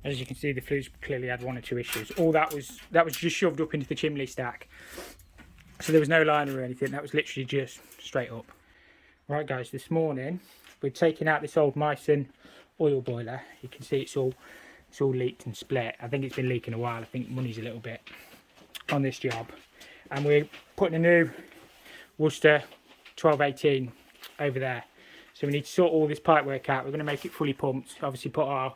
As you can see, the flue's clearly had one or two issues. All that was just shoved up into the chimney stack, so there was no liner or anything. That was literally just straight up. Right guys, this morning we're taking out this old Meissen oil boiler. You can see it's all leaked and split. I think it's been leaking a while. I think money's a little bit on this job, and we're putting a new Worcester 1218 over there. So we need to sort all this pipe work out. We're going to make it fully pumped, obviously put our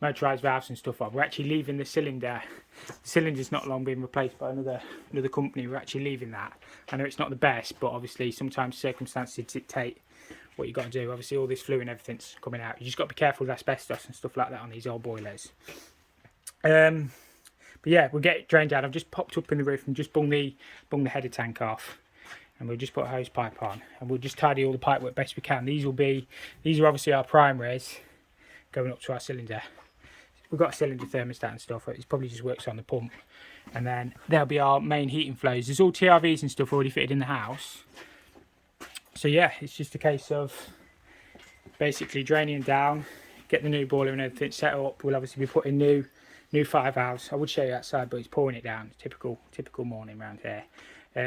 motorised valves and stuff on. We're actually leaving the cylinder. The cylinder's not long been replaced by another company. We're actually leaving that. I know it's not the best, but obviously sometimes circumstances dictate what you've got to do. Obviously all this flue and everything's coming out. You just got to be careful with asbestos and stuff like that on these old boilers. But yeah, we'll get it drained out. I've just popped up in the roof and just bung the header tank off. And we'll just put a hose pipe on, and we'll just tidy all the pipe work best we can. These are obviously our primaries going up to our cylinder. We've got a cylinder thermostat and stuff. It probably just works on the pump, and then there'll be our main heating flows. There's all TRVs and stuff already fitted in the house. So yeah, it's just a case of basically draining down, get the new boiler and everything set up. We'll obviously be putting new 5 valves. I would show you outside, but it's pouring it down. Typical morning around here.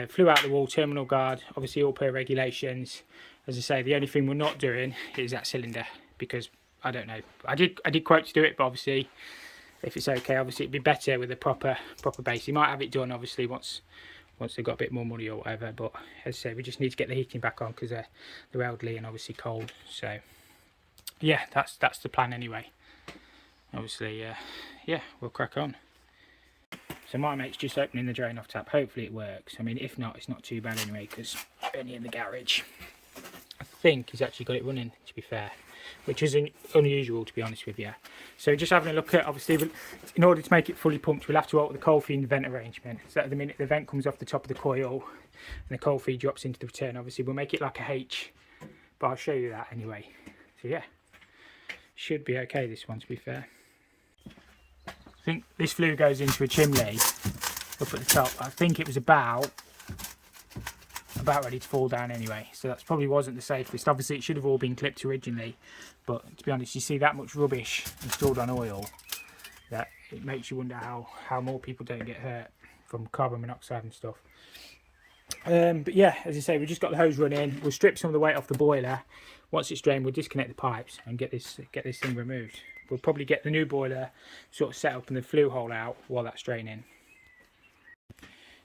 Flue out the wall, terminal guard, obviously all per regulations. As I say, the only thing we're not doing is that cylinder, because I don't know. I did quote to do it, but obviously if it's okay, obviously it'd be better with a proper base. You might have it done obviously once they've got a bit more money or whatever, but as I say, we just need to get the heating back on because they're elderly and obviously cold. So yeah, that's the plan anyway. Obviously yeah, we'll crack on. So my mate's just opening the drain off tap. Hopefully it works. I mean, if not, it's not too bad anyway, because Benny in the garage, I think he's actually got it running, to be fair, which is unusual, to be honest with you. So just having a look at, obviously, in order to make it fully pumped, we'll have to alter the cold feed and vent arrangement. So at the minute the vent comes off the top of the coil and the cold feed drops into the return. Obviously we'll make it like a H, but I'll show you that anyway. So yeah, should be okay, this one, to be fair. I think this flue goes into a chimney up at the top. I think it was about ready to fall down anyway, so that probably wasn't the safest. Obviously it should have all been clipped originally, but to be honest, you see that much rubbish installed on oil that it makes you wonder how more people don't get hurt from carbon monoxide and stuff. But yeah, as I say, we just got the hose running. We'll strip some of the weight off the boiler. Once it's drained, we'll disconnect the pipes and get this thing removed. We'll probably get the new boiler sort of set up and the flue hole out while that's draining.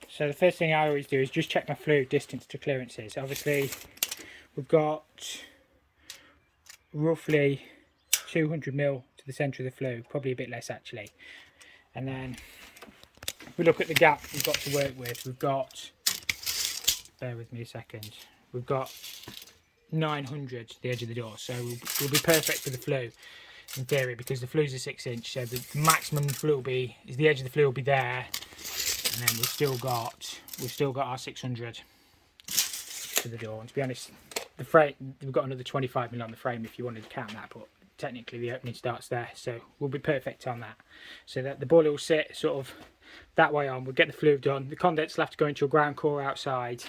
So the first thing I always do is just check my flue distance to clearances. Obviously we've got roughly 200mm to the centre of the flue, probably a bit less actually. And then if we look at the gap we've got to work with, we've got, bear with me a second, we've got 900 to the edge of the door, so we'll be perfect for the flue in theory, because the flue's a 6-inch, so the maximum flue is the edge of the flue will be there, and then we've still got our 600 to the door. And to be honest, the frame, we've got another 25mm on the frame if you wanted to count that, but technically the opening starts there, so we'll be perfect on that. So that the boiler will sit sort of that way on. We'll get the flue done. The condenser will have to go into a ground core outside,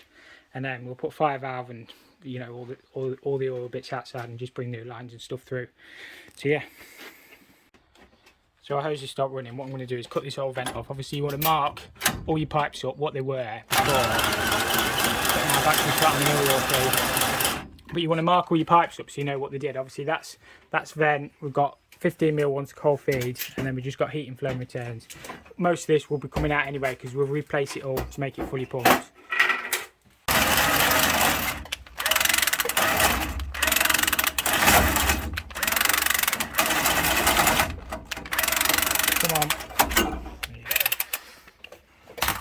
and then we'll put 5 valve and you know all the oil bits outside and just bring new lines and stuff through. So yeah, so our hoses stop running. What I'm going to do is cut this whole vent off. Obviously you want to mark all your pipes up what they were before. I've actually started the oil through, but you want to mark all your pipes up so you know what they did. Obviously that's vent. We've got 15mm ones cold feed, and then we just got heat and flow returns. Most of this will be coming out anyway because we'll replace it all to make it fully pumped.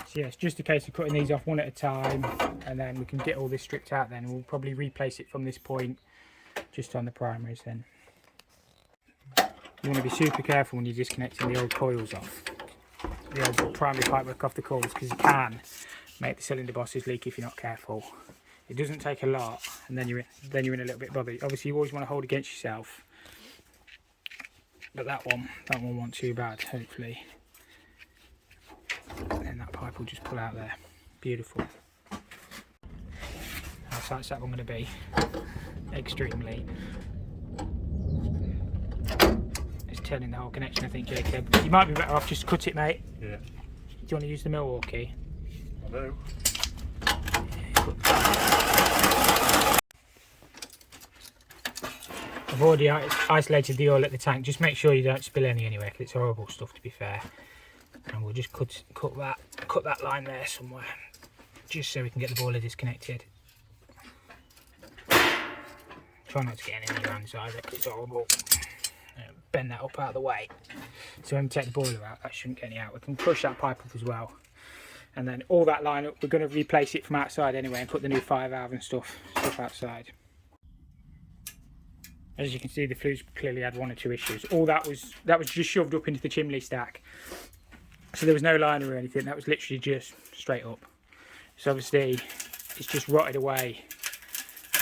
So yeah, it's just a case of cutting these off one at a time, and then we can get all this stripped out then. We'll probably replace it from this point just on the primaries then. You want to be super careful when you're disconnecting the old coils off, the old primary pipework off the coils, because you can make the cylinder bosses leak if you're not careful. It doesn't take a lot, and then you're in a little bit bothered. Obviously you always want to hold against yourself, but that one wasn't too bad, hopefully. And then that pipe will just pull out there. Beautiful. How tight's that one going to be? Extremely. It's turning the whole connection, I think, Jacob. You might be better off just cut it, mate. Yeah. Do you want to use the Milwaukee? I do. I've already isolated the oil at the tank. Just make sure you don't spill any anywhere, because it's horrible stuff, to be fair. And we'll just cut that line there somewhere, just so we can get the boiler disconnected. Try not to get any on your hands either, because it's horrible. Bend that up out of the way. So when we take the boiler out, that shouldn't get any out. We can push that pipe up as well. And then all that line up, we're going to replace it from outside anyway and put the new fire valve and stuff outside. As you can see, the flues clearly had one or two issues. All that was just shoved up into the chimney stack. So there was no liner or anything. That was literally just straight up. So obviously it's just rotted away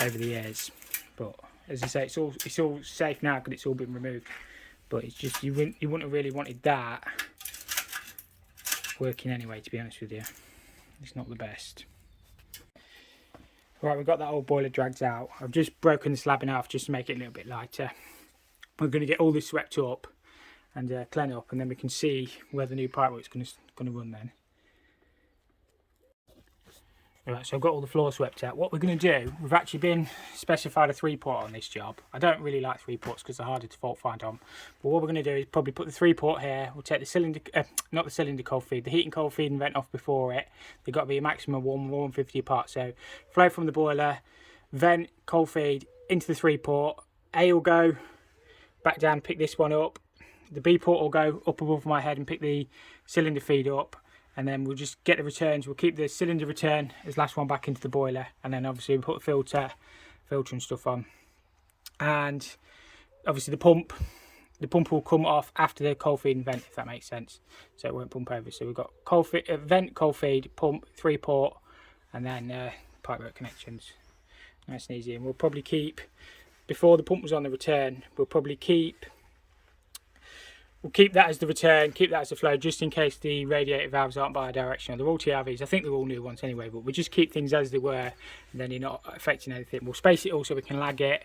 over the years. But as I say, it's all safe now because it's all been removed. But it's just you wouldn't have really wanted that working anyway, to be honest with you. It's not the best. Right, we've got that old boiler dragged out. I've just broken the slab in half just to make it a little bit lighter. We're going to get all this swept up and clean it up, and then we can see where the new pipework's going to run then. Right, so I've got all the floor swept out. What we're going to do, we've actually been specified a 3-port on this job. I don't really like 3-ports because they're harder to fault find on. But what we're going to do is probably put the 3-port here. We'll take the cylinder, not the cylinder cold feed, the heat and cold feed and vent off before it. They've got to be a maximum of 150 apart. So flow from the boiler, vent, cold feed into the 3-port. A will go back down, pick this one up. The B port will go up above my head and pick the cylinder feed up. And then we'll just get the returns. We'll keep the cylinder return as last one back into the boiler, and then obviously we'll put the filter and stuff on. And obviously the pump will come off after the cold feed and vent, if that makes sense. So it won't pump over. So we've got cold feed, vent, cold feed, pump, 3-port, and then pipework connections. Nice and easy. And we'll probably keep, before the pump was on the return, we'll keep that as the return, keep that as the flow, just in case the radiator valves aren't bi-directional. They're all TRVs. I think they're all new ones anyway, but we'll just keep things as they were, and then you're not affecting anything. We'll space it all so we can lag it.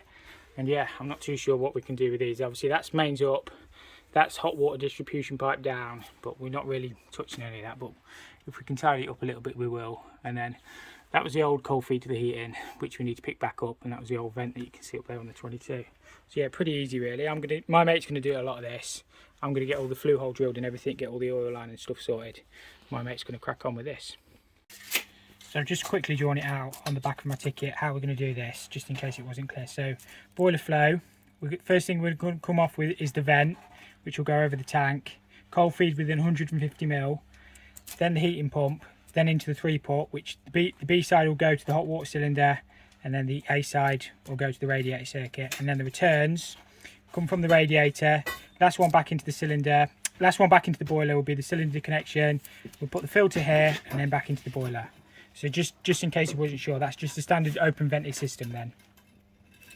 And yeah, I'm not too sure what we can do with these. Obviously that's mains up, that's hot water distribution pipe down, but we're not really touching any of that. But if we can tidy it up a little bit, we will. And then that was the old cold feed to the heating, which we need to pick back up, and that was the old vent that you can see up there on the 22. So yeah, pretty easy really. My mate's gonna do a lot of this. I'm going to get all the flue hole drilled and everything, get all the oil line and stuff sorted. My mate's going to crack on with this. So I've just quickly drawn it out on the back of my ticket, how we're going to do this, just in case it wasn't clear. So boiler flow, first thing we're going to come off with is the vent, which will go over the tank. Cold feed within 150 mil, then the heating pump, then into the 3-port, which the B side will go to the hot water cylinder, and then the A side will go to the radiator circuit, and then the returns come from the radiator. Last one back into the cylinder, last one back into the boiler will be the cylinder connection. We'll put the filter here and then back into the boiler. So just in case you wasn't sure, that's just a standard open vented system then,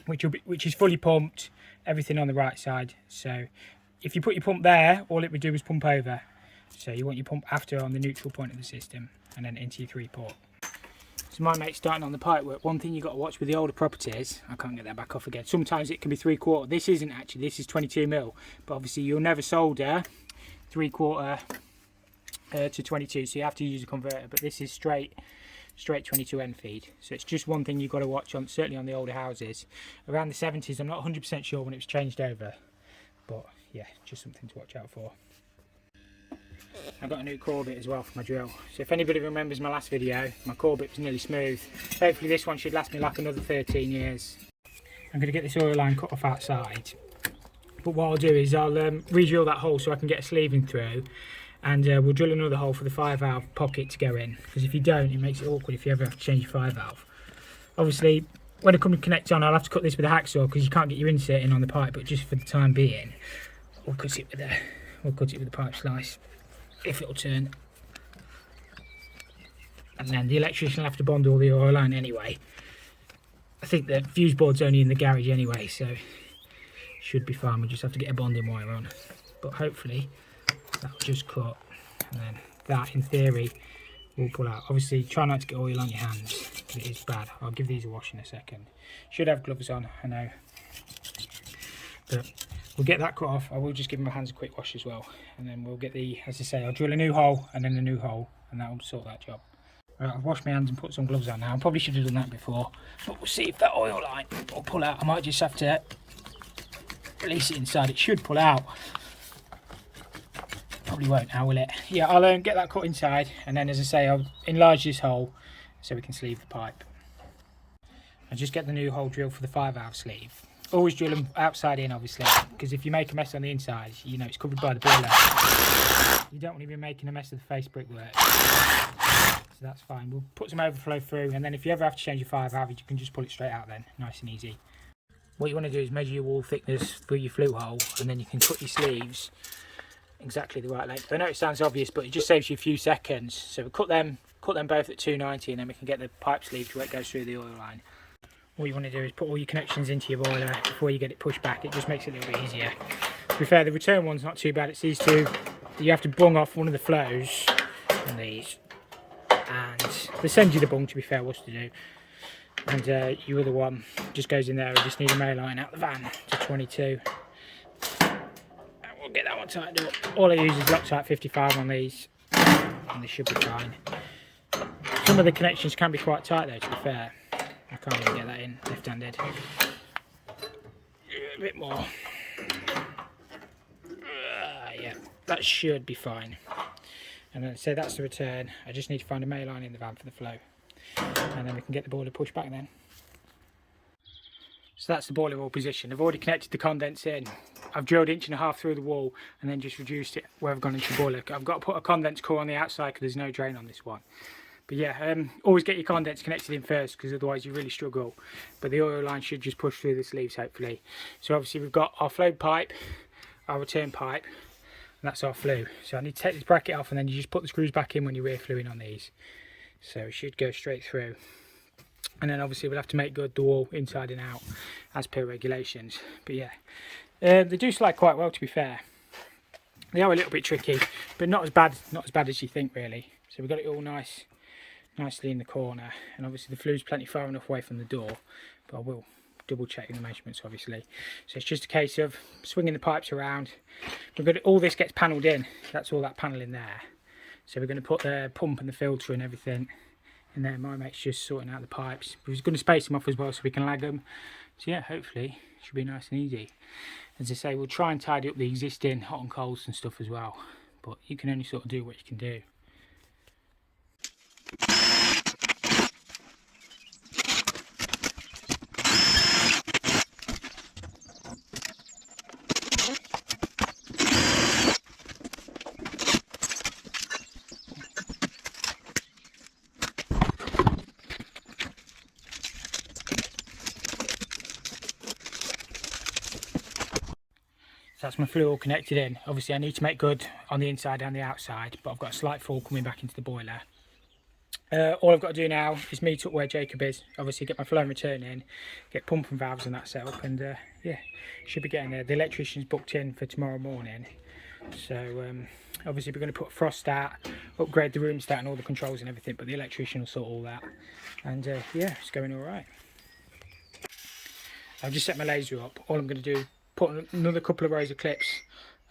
which is fully pumped, everything on the right side. So if you put your pump there, all it would do is pump over. So you want your pump after on the neutral point of the system, and then into your 3-port. So my mate's starting on the pipework. One thing you've got to watch with the older properties, I can't get that back off again, sometimes it can be 3/4. This isn't actually, this is 22 mil, but obviously you'll never solder 3/4 to 22, so you have to use a converter, but this is straight 22 end feed. So it's just one thing you've got to watch on, certainly on the older houses. Around the 70s, I'm not 100% sure when it was changed over, but yeah, just something to watch out for. I've got a new core bit as well for my drill. So if anybody remembers my last video, my core bit was nearly smooth. Hopefully this one should last me like another 13 years. I'm going to get this oil line cut off outside. But what I'll do is I'll re-drill that hole so I can get a sleeving through. And we'll drill another hole for the fire valve pocket to go in. Because if you don't, it makes it awkward if you ever have to change your fire valve. Obviously, when I come to connect on, I'll have to cut this with a hacksaw because you can't get your insert in on the pipe. But just for the time being, we'll cut it with the pipe slice, if it'll turn. And then the electrician will have to bond all the oil line anyway. I think the fuse board's only in the garage anyway, so should be fine. We just have to get a bonding wire on. But hopefully that'll just cut, and then that in theory will pull out. Obviously try not to get oil on your hands, it is bad. I'll give these a wash in a second. Should have gloves on, I know. But we'll get that cut off. I will just give my hands a quick wash as well, and then we'll get the, as I say, I'll drill a new hole and then a new hole, and that'll sort that job. Right, I've washed my hands and put some gloves on now. I probably should have done that before, but we'll see if that oil line will pull out. I might just have to release it inside. It should pull out. Probably won't now, will it? Yeah, I'll get that cut inside, and then, as I say, I'll enlarge this hole so we can sleeve the pipe. I'll just get the new hole drilled for the 5-valve sleeve. Always drill them outside in, obviously, because if you make a mess on the inside, you know it's covered by the boiler. You don't want to be making a mess of the face brickwork. So that's fine. We'll put some overflow through, and then if you ever have to change your 5-valve, you can just pull it straight out then, nice and easy. What you want to do is measure your wall thickness for your flue hole, and then you can cut your sleeves exactly the right length. I know it sounds obvious, but it just saves you a few seconds. So we'll cut them both at 290, and then we can get the pipe sleeve to where it goes through the oil line. What you want to do is put all your connections into your boiler before you get it pushed back. It just makes it a little bit easier. To be fair, the return one's not too bad. It's these two. You have to bung off one of the flows on these, and they send you the bung, to be fair, what's to do. And your other one just goes in there. I just need a mail line out the van to 22. And we'll get that one tightened up. All I use is Loctite 55 on these, and they should be fine. Some of the connections can be quite tight though, to be fair. I can't even get that in left-handed. A bit more. Yeah, that should be fine. And then say that's the return. I just need to find a mail line in the van for the flow, and then we can get the boiler pushed back then. So that's the boiler wall position. I've already connected the condense in. I've drilled 1.5 inches through the wall and then just reduced it where I've gone into the boiler. I've got to put a condense core on the outside because there's no drain on this one. But yeah, always get your condense connected in first, because otherwise you really struggle. But the oil line should just push through the sleeves, hopefully. So obviously we've got our flow pipe, our return pipe, and that's our flue. So I need to take this bracket off, and then you just put the screws back in when you're rear fluing on these. So it should go straight through. And then obviously we'll have to make good the wall inside and out as per regulations. But yeah, they do slide quite well, to be fair. They are a little bit tricky, but not as bad as you think, really. So we've got it all nicely in the corner, and obviously the flue's plenty far enough away from the door, but I will double check the measurements, obviously. So it's just a case of swinging the pipes around. We've got all this gets panelled in. That's all that panel in there. So we're going to put the pump and the filter and everything in there. My mate's just sorting out the pipes. We're going to space them off as well so we can lag them. So yeah, hopefully it should be nice and easy. As I say, we'll try and tidy up the existing hot and colds and stuff as well, but you can only sort of do what you can do. That's my flue all connected in. Obviously I need to make good on the inside and the outside, but I've got a slight fall coming back into the boiler. All I've got to do now is meet up where Jacob is, obviously get my flow and return in, get pump and valves and that set up, and yeah, should be getting there. The electrician's booked in for tomorrow morning, so obviously we're going to put a frost start, upgrade the room start and all the controls and everything, but the electrician will sort all that, and yeah, it's going alright. I've just set my laser up. All I'm going to do, put another couple of rows of clips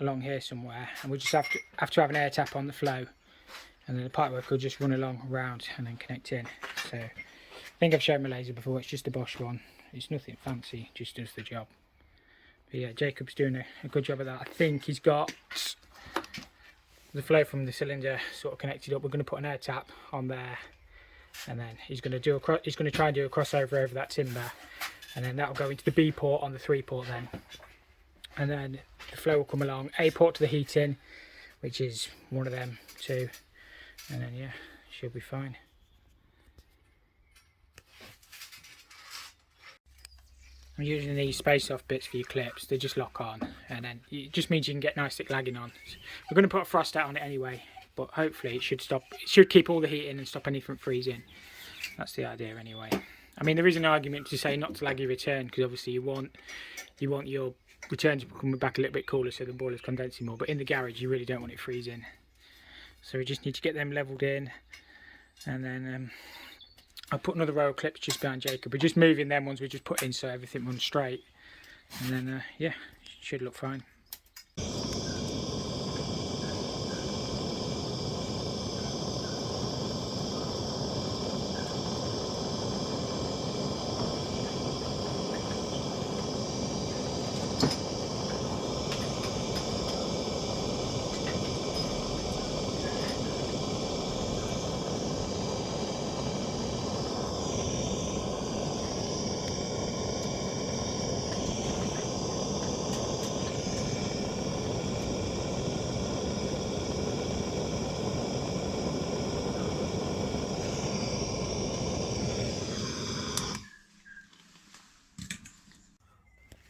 along here somewhere, and we'll just have to have an air tap on the flow, and then the pipework will just run along around and then connect in. So I think I've shown my laser before. It's just a Bosch one. It's nothing fancy, just does the job. But yeah, Jacob's doing a good job of that. I think he's got the flow from the cylinder sort of connected up. We're going to put an air tap on there, and then he's going to try and do a crossover over that timber, and then that'll go into the B port on the 3 port then. And then the flow will come along, A port to the heating, which is one of them too, and then yeah, should be fine. I'm using these space off bits for your clips. They just lock on, and then it just means you can get nice thick lagging on. We're going to put a frost out on it anyway, but hopefully it should keep all the heat in and stop anything freezing. That's the idea anyway. I mean, there is an argument to say not to lag your return, because obviously you want your return to come back a little bit cooler so the boiler's condensing more, but in the garage you really don't want it freezing. So we just need to get them levelled in, and then I'll put another row of clips just behind Jacob. We're just moving them ones we just put in so everything runs straight, and then yeah, should look fine.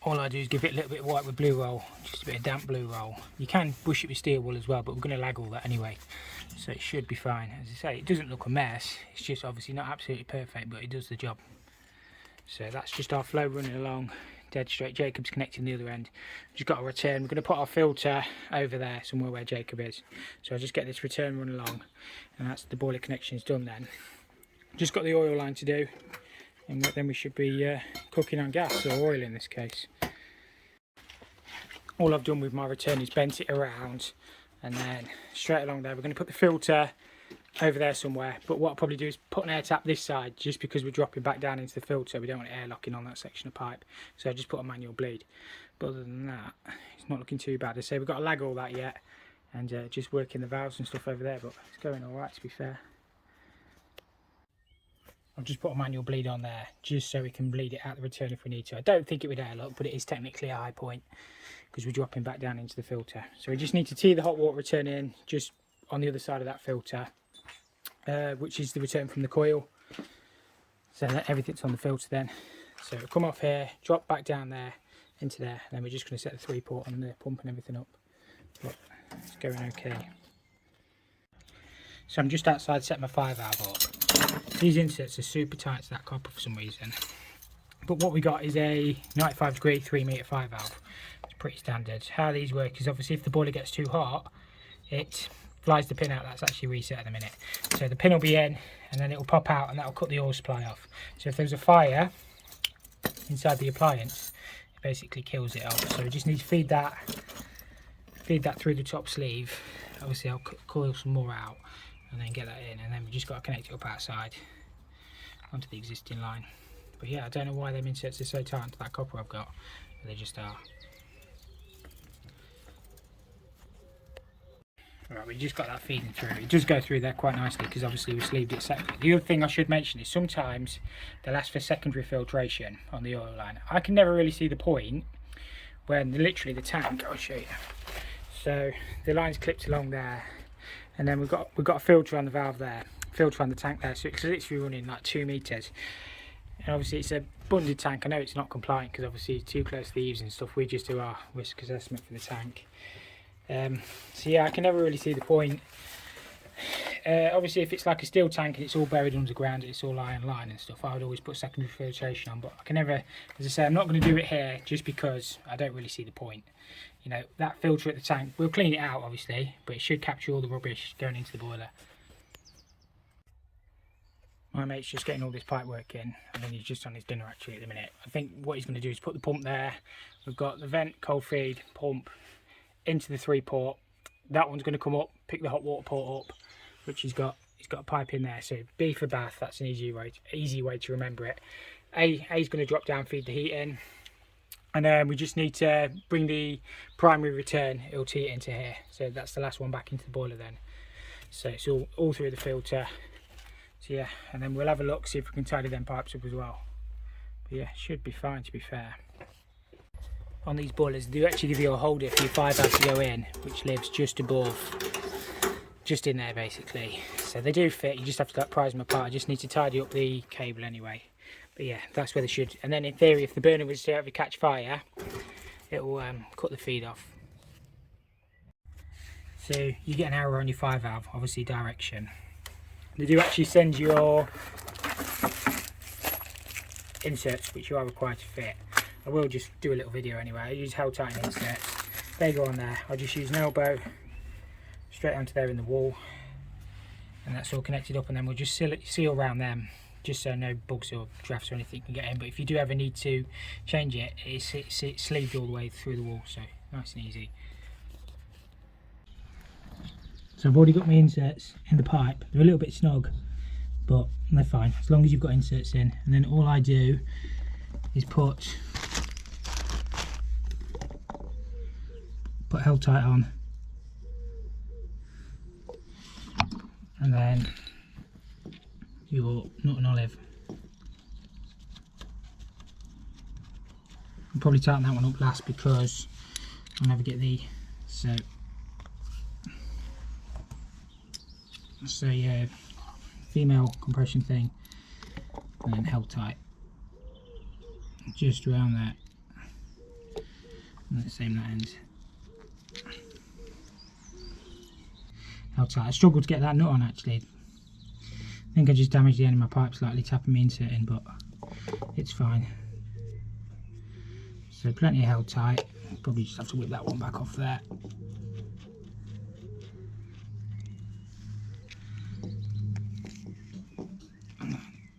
All I do is give it a little bit of white with blue roll, just a bit of damp blue roll. You can bush it with steel wool as well, but we're going to lag all that anyway, so it should be fine. As I say, it doesn't look a mess, it's just obviously not absolutely perfect, but it does the job. So that's just our flow running along, dead straight. Jacob's connecting the other end. Just got a return. We're going to put our filter over there, somewhere where Jacob is. So I'll just get this return run along, and that's the boiler connections done then. Just got the oil line to do, and then we should be cooking on gas, or oil in this case. All I've done with my return is bent it around, and then straight along there we're going to put the filter over there somewhere, but what I'll probably do is put an air tap this side, just because we're dropping back down into the filter. We don't want air locking on that section of pipe, so I just put a manual bleed. But other than that, it's not looking too bad. I say we've got to lag all that yet, and just working the valves and stuff over there, but it's going alright, to be fair. I've just put a manual bleed on there, just so we can bleed it out the return if we need to. I don't think it would air lock, but it is technically a high point, because we're dropping back down into the filter. So we just need to tee the hot water return in, just on the other side of that filter, which is the return from the coil. So that everything's on the filter then. So it'll come off here, drop back down there, into there, and then we're just going to set the 3-port on the pump and everything up. But it's going okay. So I'm just outside setting my 5-valve up. These inserts are super tight to that copper for some reason. But what we got is a 95 degree 3-metre 5-valve. It's pretty standard. How these work is obviously if the boiler gets too hot, it flies the pin out. That's actually reset in a minute. So the pin will be in, and then it will pop out, and that will cut the oil supply off. So if there's a fire inside the appliance, it basically kills it off. So we just need to feed that through the top sleeve. Obviously I'll coil some more out, and then get that in, and then we just got to connect it up outside onto the existing line. But yeah, I don't know why them inserts are so tight onto that copper I've got, but they just are. Right, we just got that feeding through. It does go through there quite nicely, because obviously we sleeved it separately. The other thing I should mention is sometimes they'll ask for secondary filtration on the oil line. I can never really see the point when literally the tank, I'll show you. So the line's clipped along there, and then we've got a filter on the valve there, filter on the tank there, so it's literally running like 2 meters. And obviously it's a bunded tank. I know it's not compliant because obviously it's too close to the eaves and stuff. We just do our risk assessment for the tank. So yeah, I can never really see the point. Obviously if it's like a steel tank and it's all buried underground and it's all iron line and stuff, I would always put secondary filtration on, but I can never, as I say, I'm not going to do it here just because I don't really see the point. You know, that filter at the tank, we'll clean it out obviously, but it should capture all the rubbish going into the boiler. My mate's just getting all this pipe work in, and then he's just on his dinner actually at the minute. I think what he's going to do is put the pump there. We've got the vent, cold feed, pump into the 3-port. That one's going to come up, pick the hot water port up, which he's got a pipe in there. So B for bath, that's an easy way to remember it. A's going to drop down, feed the heat in. And then we just need to bring the primary return, it'll tee it into here. So that's the last one back into the boiler then. So it's all through the filter. So yeah, and then we'll have a look, see if we can tidy them pipes up as well. But yeah, should be fine to be fair. On these boilers, they do actually give you a holder for your 5-valve to go in, which lives just above, just in there basically. So they do fit, you just have to like prise them apart. I just need to tidy up the cable anyway. But yeah, that's where they should. And then in theory, if the burner was to ever catch fire, it will cut the feed off. So you get an arrow on your 5-valve, obviously direction. They do actually send your inserts, which you are required to fit. I will just do a little video anyway. I use held tight inserts. They go on there. I'll just use an elbow straight onto there in the wall, and that's all connected up. And then we'll just seal around them just so no bugs or drafts or anything can get in. But if you do ever need to change it, it's sleeved all the way through the wall, so nice and easy. So I've already got my inserts in the pipe. They're a little bit snug, but they're fine as long as you've got inserts in. And then all I do is put held tight on, and then your nut and olive. I'll probably tighten that one up last because I'll never get the so yeah, female compression thing, and then held tight just around that, and the same that end. Held tight. I struggled to get that nut on actually. I think I just damaged the end of my pipe slightly tapping my insert in, but it's fine. So plenty of held tight. Probably just have to whip that one back off there.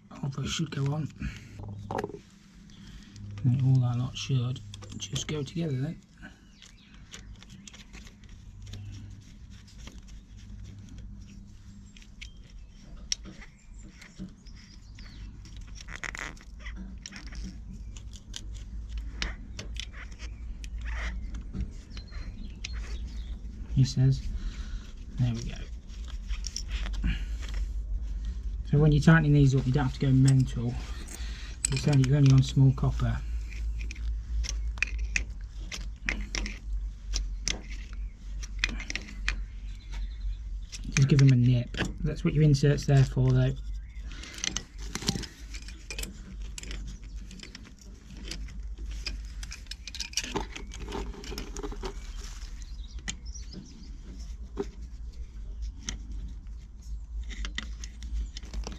Hopefully it should go on. And all that lot should just go together then. He says, there we go. So when you're tightening these up, you don't have to go mental. You're only on small copper. Just give them a nip. That's what your insert's there for, though.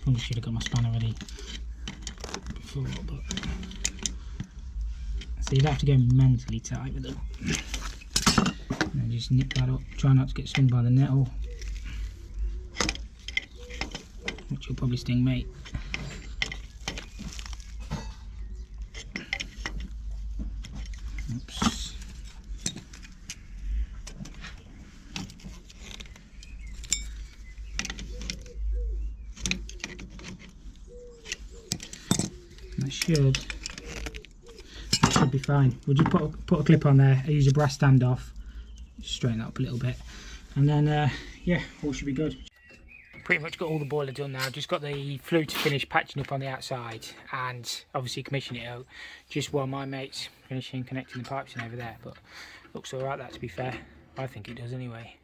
Probably should have got my spanner ready before, but so you'd have to go mentally tight with them. And then just nip that up. Try not to get stung by the nettle, which will probably sting me. Oops. That should be fine. We'll just put a clip on there. I use a brass standoff, straighten that up a little bit, and then yeah, all should be good. Pretty much got all the boiler done now. Just got the flue to finish patching up on the outside, and obviously commissioning it out. Just while my mate's finishing connecting the pipes in over there. But looks all right. That, to be fair, I think it does anyway.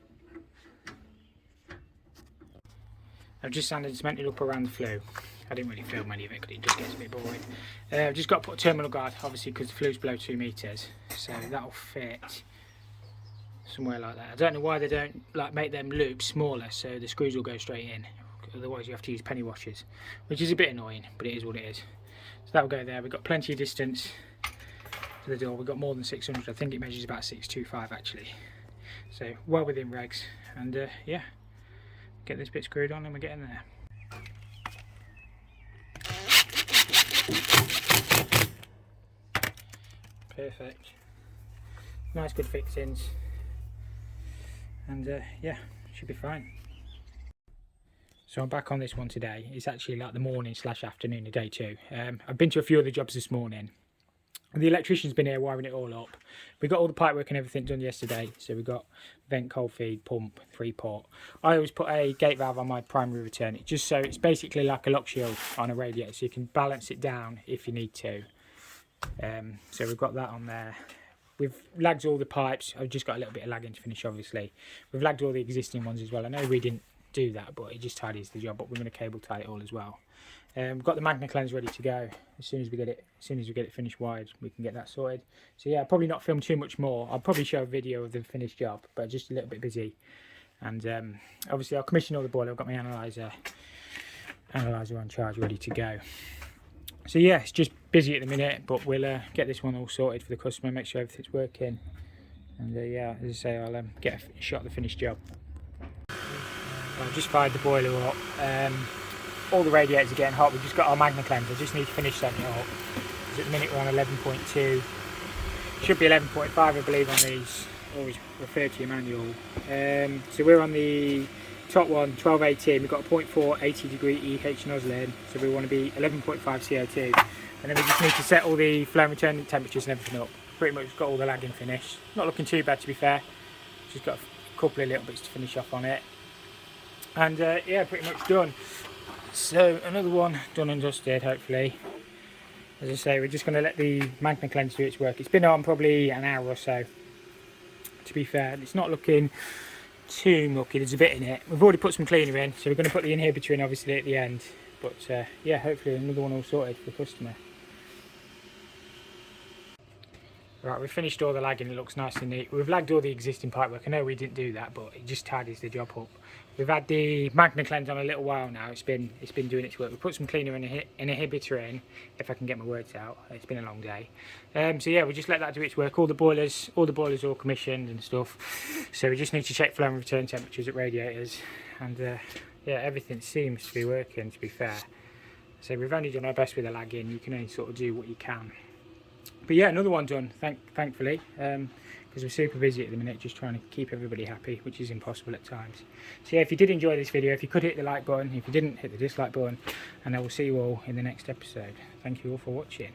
I've just sanded and cemented up around the flue. I didn't really film any of it because it just gets a bit boring. I've just got to put a terminal guard, obviously, because the flue's below 2 metres, so that'll fit somewhere like that. I don't know why they don't make them loops smaller so the screws will go straight in. Otherwise you have to use penny washers, which is a bit annoying, but it is what it is. So that'll go there. We've got plenty of distance to the door. We've got more than 600. I think it measures about 625 actually. So well within regs, and yeah, get this bit screwed on and we're getting there. Perfect. Nice good fixings, and yeah, should be fine. So I'm back on this one today. It's actually like the morning / afternoon of day 2. I've been to a few other jobs this morning. The electrician's been here wiring it all up. We got all the pipework and everything done yesterday. So we got vent, cold feed, pump, 3-port. I always put a gate valve on my primary return. It's just so it's basically like a lock shield on a radiator, so you can balance it down if you need to. So we've got that on there. We've lagged all the pipes. I've just got a little bit of lagging to finish, obviously. We've lagged all the existing ones as well. I know we didn't do that, but it just tidies the job. But we're going to cable tie it all as well. We've got the magna cleanse ready to go. As soon as we get it finished wired, we can get that sorted. So yeah, I'll probably not film too much more. I'll probably show a video of the finished job, but just a little bit busy. And obviously I'll commission all the boiler. I've got my analyzer on charge ready to go. So yeah, it's just busy at the minute, but we'll get this one all sorted for the customer, make sure everything's working. And yeah, as I say, I'll get a shot of the finished job. I've just fired the boiler up. all the radiators are getting hot. We've just got our Magna cleanser. I just need to finish setting it up. Because at the minute we're on 11.2. Should be 11.5 I believe on these. Always refer to your manual. So we're on the top one, 1218. We've got a 0.4 80 degree EH nozzle in. So we want to be 11.5 CO2. And then we just need to set all the flow and return temperatures and everything up. Pretty much got all the lagging finished. Not looking too bad to be fair. Just got a couple of little bits to finish off on it. And yeah, pretty much done. So another one done and dusted hopefully. As I say, we're just going to let the Magna cleanser do its work. It's been on probably an hour or so, to be fair. It's not looking too mucky, there's a bit in it. We've already put some cleaner in, so we're going to put the inhibitor in obviously at the end. But yeah, hopefully another one all sorted for the customer. Right, we've finished all the lagging, it looks nice and neat. We've lagged all the existing pipework. I know we didn't do that, but it just tidies the job up. We've had the Magna cleanse on a little while now. It's been doing its work. We put some cleaner and an inhibitor in, if I can get my words out. It's been a long day. So yeah, we just let that do its work. All the boilers all commissioned and stuff. So we just need to check flow and return temperatures at radiators, and yeah, everything seems to be working. To be fair, so we've only done our best with the lagging. You can only sort of do what you can. But yeah, another one done, thankfully, because we're super busy at the minute, just trying to keep everybody happy, which is impossible at times. So yeah, if you did enjoy this video, if you could hit the like button, if you didn't, hit the dislike button, and I will see you all in the next episode. Thank you all for watching.